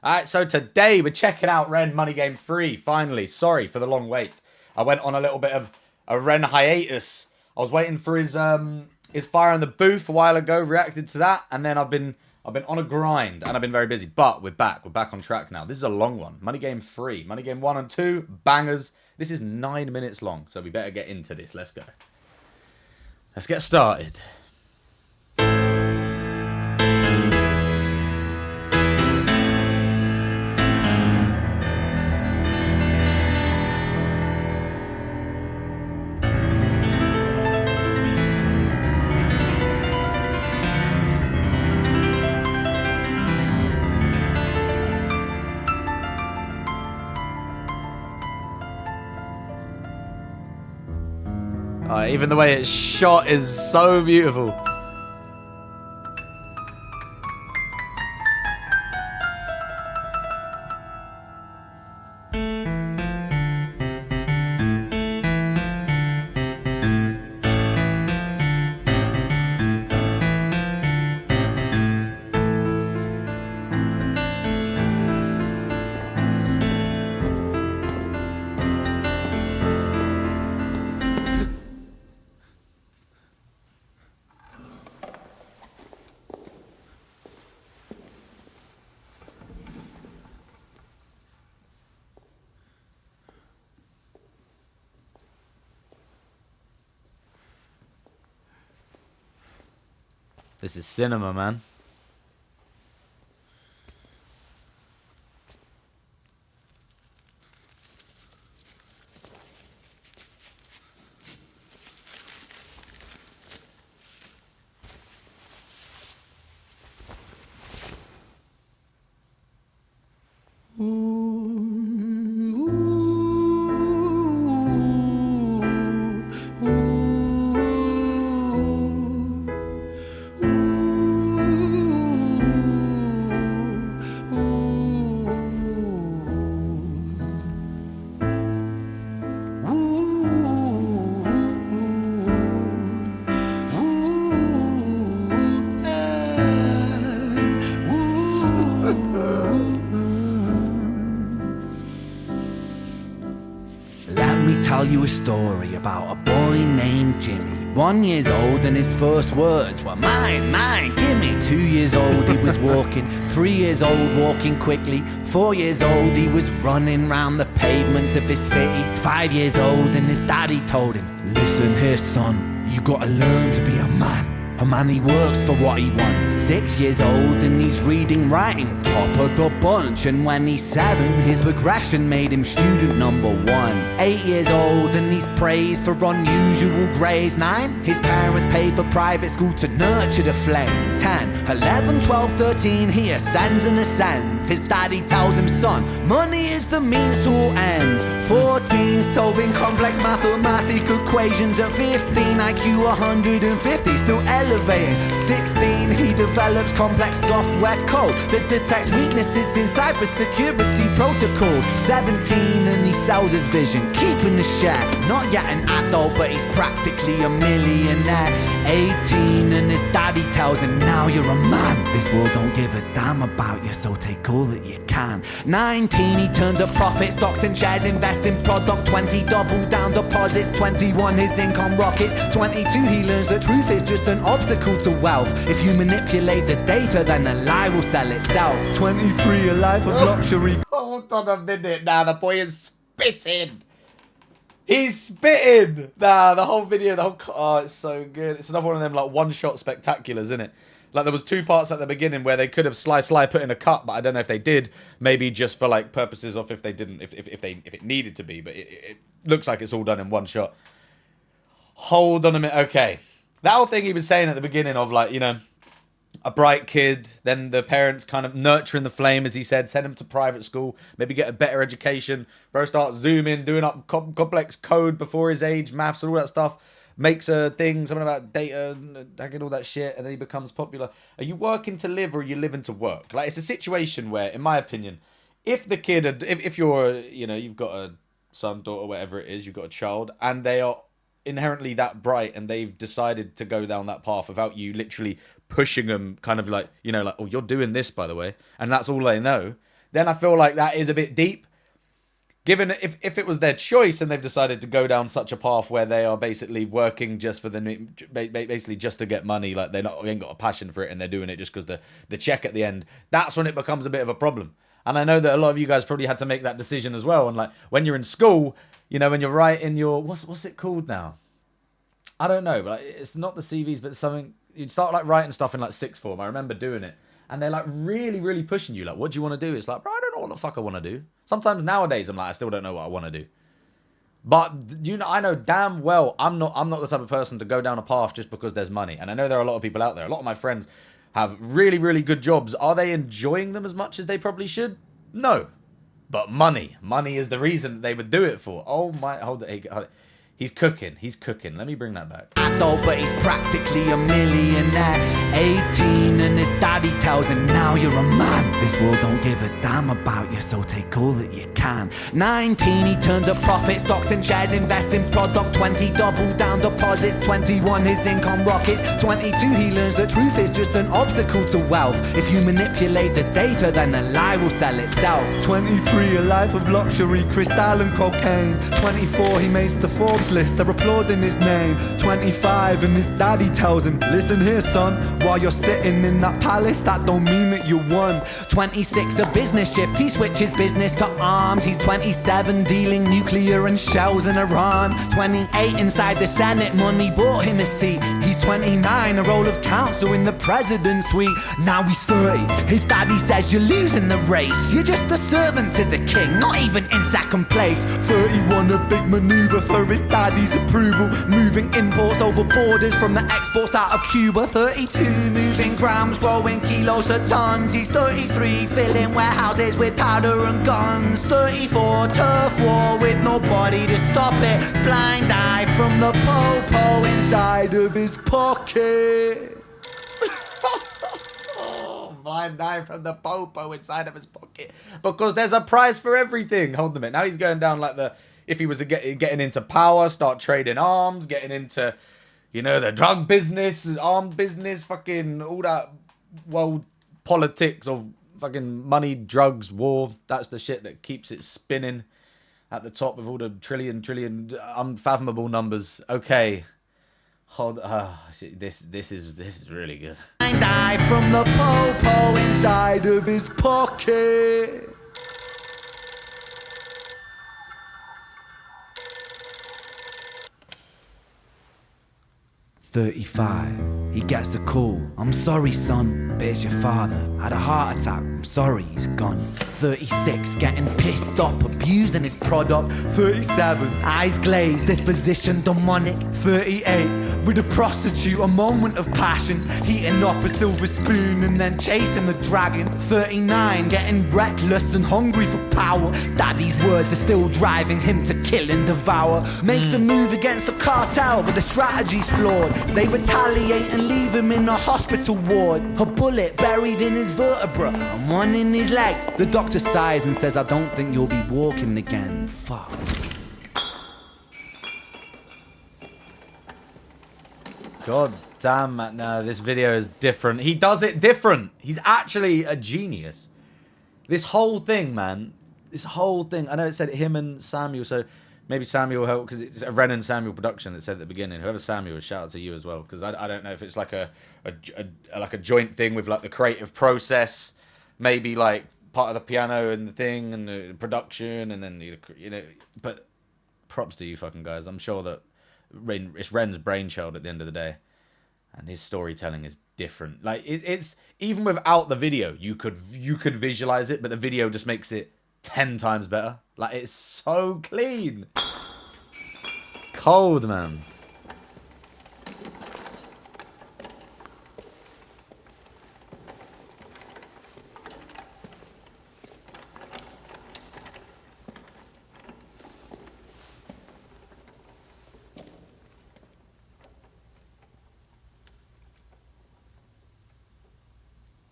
Alright, so today we're checking out Ren Money Game 3, finally. Sorry for the long wait. I went on a little bit of a Ren hiatus. I was waiting for his fire in the booth a while ago, reacted to that, and then I've been on a grind and I've been very busy. But we're back. We're back on track now. This is a long one. Money Game 3. Money Game 1 and 2, bangers. This is 9 minutes long, so we better get into this. Let's go. Let's get started. Even the way it's shot is so beautiful. This is cinema, man. Tell you a story about a boy named Jimmy. 1 year old and his first words were mine, mine, gimme. 2 years old he was walking, 3 years old walking quickly. 4 years old he was running round the pavements of his city. 5 years old and his daddy told him, listen here son, you gotta learn to be a man. A man, he works for what he wants. 6 years old and he's reading, writing, top of the bunch. And when he's 7, his progression made him student number 1. 8 years old and he's praised for unusual grades. 9, his parents paid for private school to nurture the flame. 10, 11, 12, 13, he ascends and ascends. His daddy tells him, son, money is the means to all ends. 14, solving complex mathematical equations. At 15, IQ 150, still elevating. 16, he develops complex software code that detects weaknesses in cybersecurity protocols. 17, and he sells his vision, keeping the share. Not yet an adult, but he's practically a millionaire. 18, and his daddy tells him, now you're a man. This world don't give a damn about you, so take all that you can. 19, he turns a profit, stocks and shares, invest in product. 20, double down deposits. 21, his income rockets. 22, he learns the truth is just an obstacle to wealth. If you manipulate the data, then the lie will sell itself. 23, a life of luxury. Hold on a minute now, the boy is spitting. He's spitting. Nah, the whole video, oh, it's so good. It's another one of them like one-shot spectaculars, isn't it? Like there was 2 parts at the beginning where they could have sly put in a cut, but I don't know if they did. Maybe just for like purposes of if they didn't, if it needed to be. But it looks like it's all done in one shot. Hold on a minute. Okay, that whole thing he was saying at the beginning of like, you know, a bright kid, then the parents kind of nurturing the flame, as he said, send him to private school, maybe get a better education. Bro starts zooming, doing up complex code before his age, maths and all that stuff. Makes a thing, something about data, hacking, all that shit, and then he becomes popular. Are you working to live or are you living to work? Like, it's a situation where, in my opinion, if the kid, if you're, you know, you've got a son, daughter, whatever it is, you've got a child, and they are inherently that bright and they've decided to go down that path without you literally pushing them, kind of like, you know, like, oh, you're doing this, by the way, and that's all they know, then I feel like that is a bit deep. Given if it was their choice and they've decided to go down such a path where they are basically working just for basically just to get money, like they ain't got a passion for it and they're doing it just because the check at the end, that's when it becomes a bit of a problem. And I know that a lot of you guys probably had to make that decision as well. And like when you're in school, you know, when you're writing your what's it called now? I don't know, but it's not the CVs, but something you'd start like writing stuff in like sixth form. I remember doing it. And they're like really, really pushing you. Like, what do you want to do? It's like, bro, I don't know what the fuck I want to do. Sometimes nowadays I'm like, I still don't know what I want to do. But you know, I know damn well I'm not the type of person to go down a path just because there's money. And I know there are a lot of people out there. A lot of my friends have really, really good jobs. Are they enjoying them as much as they probably should? No. But money is the reason that they would do it for. Oh my, hold it. He's cooking. Let me bring that back. I know, but he's practically a millionaire. 18 and his daddy tells him, now you're a man. This world don't give a damn about you, so take all that you can. 19, he turns a profit, stocks and shares, invest in product. 20, double down deposits. 21, his income rockets. 22, he learns that truth is just an obstacle to wealth. If you manipulate the data, then the lie will sell itself. 23, a life of luxury, crystal and cocaine. 24, he makes the Forbes list, they're applauding his name. 25 and his daddy tells him, listen here son, while you're sitting in that palace, that don't mean that you won. 26, a business shift, he switches business to arms. He's 27, dealing nuclear and shells in Iran. 28, inside the Senate, money bought him a seat. He's 29, a role of counsel in the president's suite. Now he's 30, his daddy says you're losing the race, you're just a servant to the king, not even in second place. 31, a big maneuver for his daddy's approval, moving imports over borders from the exports out of Cuba. 32, moving grams, growing kilos to tons. He's 33, filling warehouses with powder and guns. 34, turf war with nobody to stop it. Blind eye from the po-po inside of his pocket. Blind eye from the popo inside of his pocket. Because there's a price for everything. Hold a minute. Now he's going down like the... If he was getting into power, start trading arms, getting into, you know, the drug business, armed business, fucking all that world politics of fucking money, drugs, war. That's the shit that keeps it spinning at the top of all the trillion unfathomable numbers. Okay. Hold. This is really good. And I from the po-po inside of his pocket. 35, he gets a call. I'm sorry, son, but it's your father. Had a heart attack, I'm sorry, he's gone. 36, getting pissed off, abusing his product. 37, eyes glazed, disposition demonic. 38, with a prostitute, a moment of passion, heating up a silver spoon and then chasing the dragon. 39, getting reckless and hungry for power. Daddy's words are still driving him to kill and devour. Makes a move against the cartel, but the strategy's flawed. They retaliate and leave him in a hospital ward. A bullet buried in his vertebra and one in his leg. The doctor sighs and says, I don't think you'll be walking again. Fuck. God damn, no, this video is different. He does it different. He's actually a genius. This whole thing, man. This whole thing. I know it said him and Samuel, so maybe Samuel helped, because it's a Ren and Samuel production that said at the beginning. Whoever Samuel is, shout out to you as well, because I don't know if it's like a joint thing with like the creative process, maybe like part of the piano and the thing and the production, and then you know. But props to you fucking guys. I'm sure that it's Ren's brainchild at the end of the day, and his storytelling is different. Like it's even without the video, you could visualize it, but the video just makes it 10 times better. Like, it's so clean. Cold, man.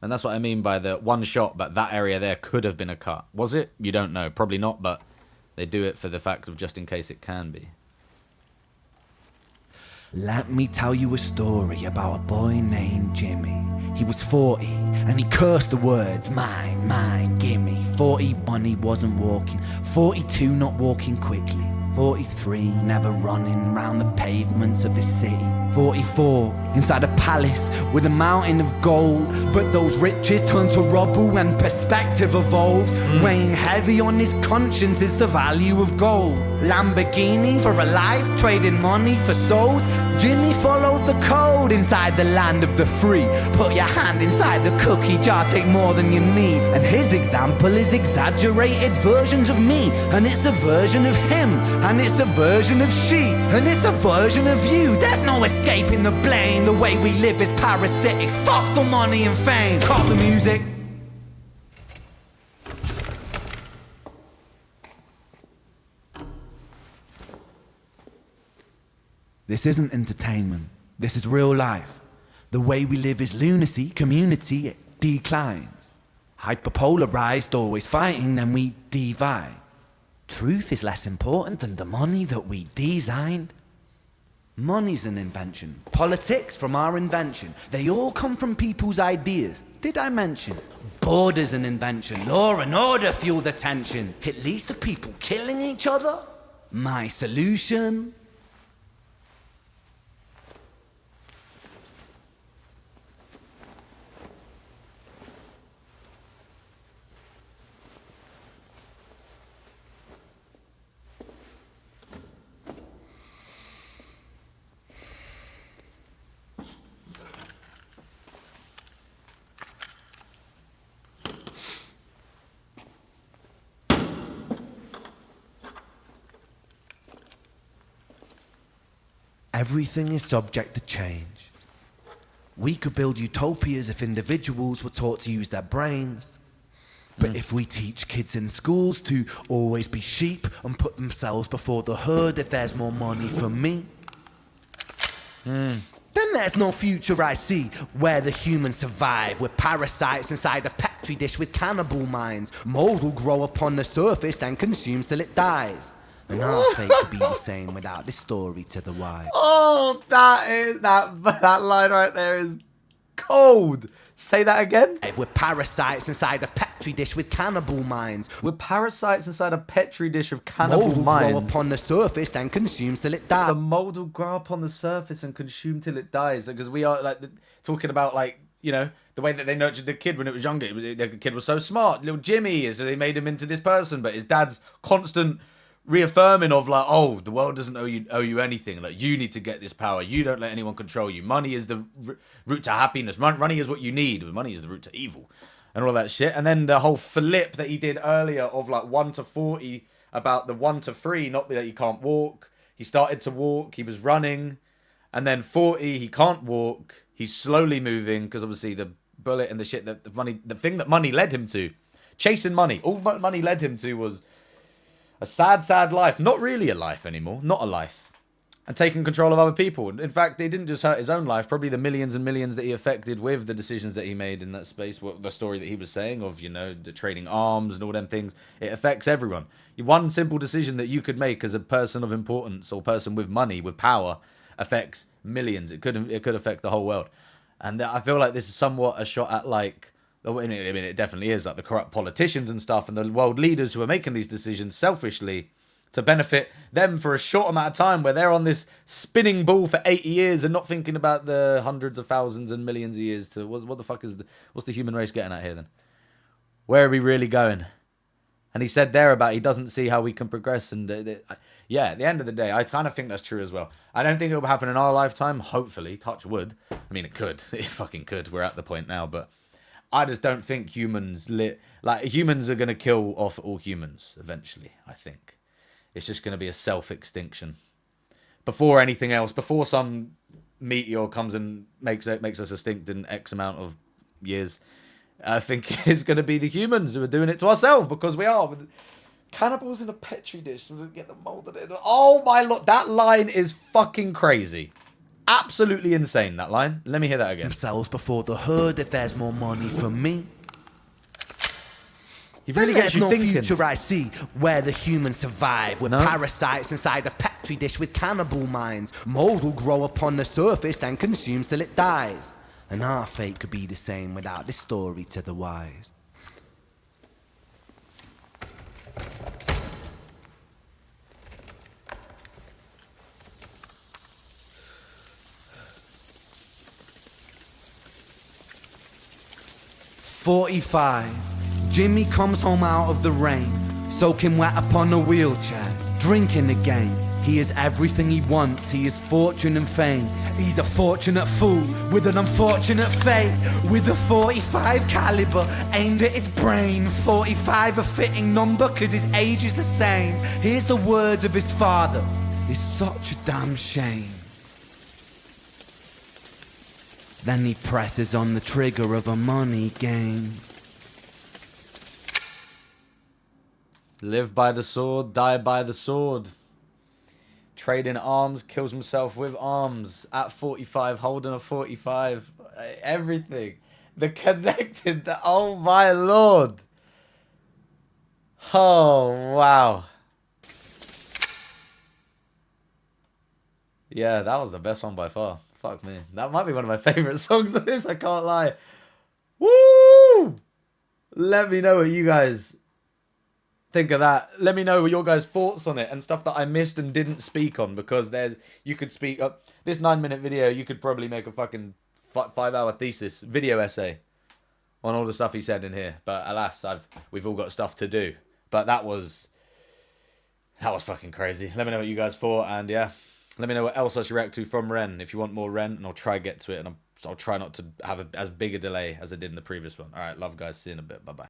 And that's what I mean by the one shot, but that area there could have been a cut. Was it? You don't know. Probably not, but they do it for the fact of just in case it can be. Let me tell you a story about a boy named Jimmy. He was 40 and he cursed the words, mine, gimme. 41 he wasn't walking, 42 not walking quickly, 43 never running round the pavements of his city, 44 inside a palace with a mountain of gold, but those riches turn to rubble when perspective evolves. Weighing heavy on his conscience is the value of gold. Lamborghini for a life, trading money for souls. Jimmy followed the code inside the land of the free. Put your hand inside the cookie jar, take more than you need. And his example is exaggerated versions of me, and it's a version of him, and it's a version of she, and it's a version of you. There's no escaping the blame. The way we live is parasitic. Fuck the money and fame. Cut the music. This isn't entertainment. This is real life. The way we live is lunacy. Community, it declines. Hyperpolarized, always fighting, then we divide. Truth is less important than the money that we designed. Money's an invention. Politics from our invention. They all come from people's ideas. Did I mention? Border's an invention. Law and order fuel the tension. It leads to people killing each other. My solution? Everything is subject to change. We could build utopias if individuals were taught to use their brains. But if we teach kids in schools to always be sheep and put themselves before the herd if there's more money for me, then there's no future I see where the humans survive. We're parasites inside a petri dish with cannibal minds. Mold will grow upon the surface then consumes till it dies. And our fate could be the same without this story to the wise. Oh, that line right there is cold. Say that again. We're parasites inside a petri dish with cannibal minds. We're parasites inside a petri dish of cannibal Mold will minds. grow upon the surface then consumes till it dies. The mold will grow up on the surface and consume till it dies. Because we are like talking about like, you know, the way that they nurtured the kid when it was younger. The kid was so smart, little Jimmy, so they made him into this person. But his dad's constant reaffirming of like, oh, the world doesn't owe you anything. Like, you need to get this power. You don't let anyone control you. Money is the route to happiness. Money is what you need. Money is the route to evil, and all that shit. And then the whole flip that he did earlier of like 1 to 40 about the 1 to 3, not that he can't walk. He started to walk. He was running, and then 40 he can't walk. He's slowly moving because obviously the bullet and the shit that the thing that money led him to, chasing money. All money led him to was a sad life. Not really a life anymore. Not a life. And taking control of other people. In fact, it didn't just hurt his own life. Probably the millions and millions that he affected with the decisions that he made in that space. The story that he was saying of, you know, the trading arms and all them things. It affects everyone. One simple decision that you could make as a person of importance or person with money, with power, affects millions. It could affect the whole world. And I feel like this is somewhat a shot at like, I mean, it definitely is, like the corrupt politicians and stuff and the world leaders who are making these decisions selfishly to benefit them for a short amount of time, where they're on this spinning ball for 80 years and not thinking about the hundreds of thousands and millions of years to what the fuck is what's the human race getting at here then? Where are we really going? And he said there about he doesn't see how we can progress. And yeah, at the end of the day, I kind of think that's true as well. I don't think it will happen in our lifetime, hopefully, touch wood. I mean, it could. It fucking could. We're at the point now, but I just don't think humans are going to kill off all humans eventually, I think. It's just going to be a self-extinction. Before anything else, before some meteor comes and makes us extinct in X amount of years, I think it's going to be the humans who are doing it to ourselves, because we are. Cannibals in a petri dish, get them molded in. Oh my lord, that line is fucking crazy. Absolutely insane, that line. Let me hear that again. Themselves before the herd if there's more money for me. He really gets you no thinking. Future I see where the humans survive. We're parasites inside a petri dish with cannibal minds. Mold will grow upon the surface then consumes till it dies. And our fate could be the same without this story to the wise. 45. Jimmy comes home out of the rain, soaking wet upon a wheelchair, drinking again. He is everything he wants, he is fortune and fame. He's a fortunate fool with an unfortunate fate. With a 45 caliber aimed at his brain. 45 a fitting number cause his age is the same. Here's the words of his father, it's such a damn shame. Then he presses on the trigger of a money game. Live by the sword, die by the sword. Trade in arms, kills himself with arms. At 45, holding a 45. Everything. The connected, oh my lord. Oh, wow. Yeah, that was the best one by far. Fuck me. That might be one of my favourite songs of this, I can't lie. Woo! Let me know what you guys think of that. Let me know your guys' thoughts on it and stuff that I missed and didn't speak on, because you could speak up this 9-minute video. You could probably make a fucking 5-hour thesis video essay on all the stuff he said in here. But alas, we've all got stuff to do. But that was fucking crazy. Let me know what you guys thought, and yeah, let me know what else I should react to from Ren. If you want more Ren, and I'll try get to it, and I'll try not to have as big a delay as I did in the previous one. All right, love guys. See you in a bit. Bye bye.